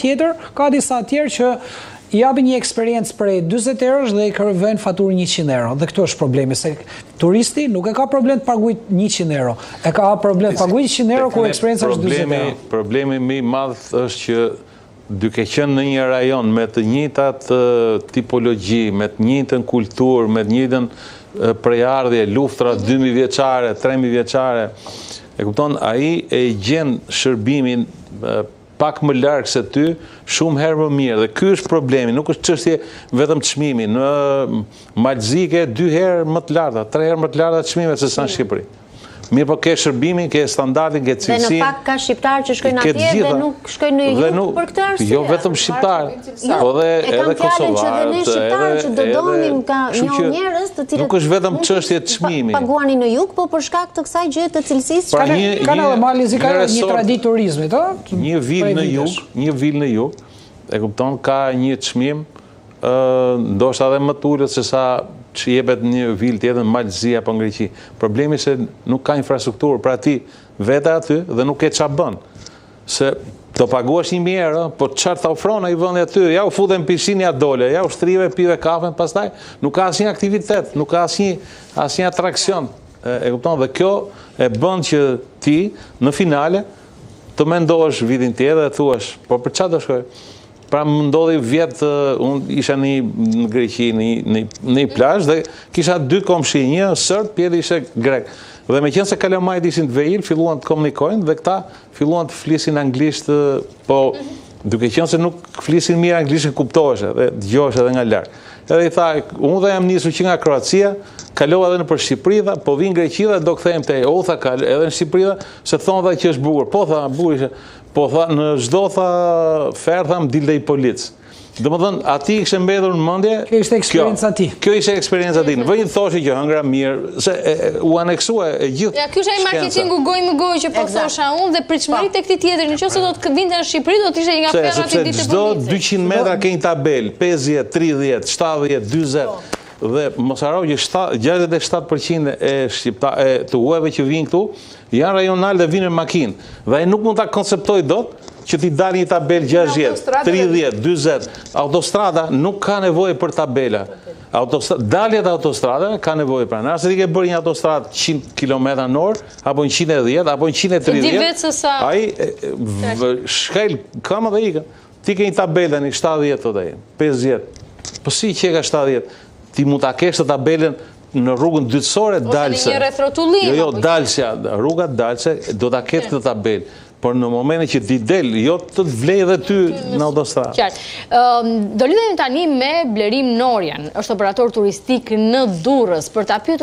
tjetër, ka disa tjerë që japin një eksperiencë prej 40 eurosh dhe i kërkojnë faturë 100 euro. Dhe këto është problemi, se turisti nuk e ka problem të paguajë 100 euro, e ka problem të paguajë 100 euro kur eksperjenca është 40 euro. Problemi më i madh është që duke qenë në një rajon me të njëjtat tipologji, me të njëjtën kulturë, me të njëjtën prejardhje, luftra 2000 vjeçare, 3000 vjeçare, e kupton, ai e gjen shërbimin pak më larg se ty, shumë herë më mirë. Dhe ky është problemi, nuk është çështje vetëm çmimi. Në Malzi ke 2 herë më të larta, 3 herë më të larta çmimet se sa në Shqipëri. Mirë, po ke shërbimin, ke standardin, ke cilësinë. Dhe në fakt ka shqiptarë që shkojnë atje dhe nuk shkojnë në jug për këtë arsye. Jo vetëm shqiptarë, po edhe kosovarë, që do donim ka një njerëz të cilët nuk është vetëm çështje çmimi. Paguani në jug, po për shkak të kësaj gjë të cilësisë kanë edhe Malezi ka një traditë turizmit, ëh? Një vilë në jug, e kupton, ka një çmim ndoshta edhe më të ulët se sa që jepet një vilë tjetër në Malzi apo në Greqi. Problemi se nuk ka infrastrukturë, pra ti vete aty dhe nuk ke çfarë bën. Se do paguash 1000 euro, po çfarë ta ofron ai vendi aty? Ja u futen pishinë, ja dole, ja ushtrive, pive kafen, pastaj nuk ka asnjë aktivitet, nuk ka asnjë atraksion. E kupton, dhe kjo e bën që ti në finale të mendosh vitin tjetër dhe thuash, po për çfarë do shkoj? Pra më ndodhi vjetë, unë isha në Greqi, në një plazh, dhe kisha 2 komshi, një sërb, tjetri ishte grek. Dhe me qenë se kalamajt ishin të vejil, filluan të komunikojnë, dhe këta filluan të flisin anglisht, po duke qenë se nuk flisin mirë anglisht, kuptoheshe, dhe dëgjoheshe edhe nga larg. Edhe i tha, unë dhe jam nisur që nga Kroacia, kalova edhe në për Shqipëri, dhe po vinë Greqi dhe do kthehem te o tha edhe në Shqipëri dhe se thonë dhe që është bukur. Po tha, bukur ishte. Po tha, në çdo tha ferë tha më dilde i polic. Domethënë, ati kishte mbetur në mendje. Kjo ishte eksperjenca ti. Kjo ishte eksperjenca ti. Në vënjë thoshte që hëngra mirë, se u aneksua e gjithë. Ja, ky është ai marketingu gojë më gojë që po thosha unë dhe pritshmëri tek ti tjetër. Nëse do të vinte në Shqipëri do të ishte nga ferra ti ditë të çdo 200 metra ke një tabel, 50, 30, 70, 40. Dhe mos haro që 67% e të huajve që vinë këtu janë rajonal dhe vinë me makinë. Dhe ai nuk mund ta konceptoj dot që ti dalë një tabel 60, 30, 40. Autostrada nuk ka nevojë për tabela. Daljet autostrada ka nevojë pra. Nëse ti ke bërë një autostradë 100 km/h apo 110 apo 130, ai shkel kam edhe ikën. Ti ke një tabel tani 70 thotë ai, 50. Po si që ka 70? Ti mund ta kesh të tabelën në rrugën dytësore dalse. Ose një rrethotullim. Jo, dalsja, rruga dalse do ta ketë këtë tabelë. Por në momentin që ti del, jo të vlej edhe ty në autostradë. Qartë. Do lidhemi tani me Blerim Norjan, është operator turistik në Durrës, për ta pyetur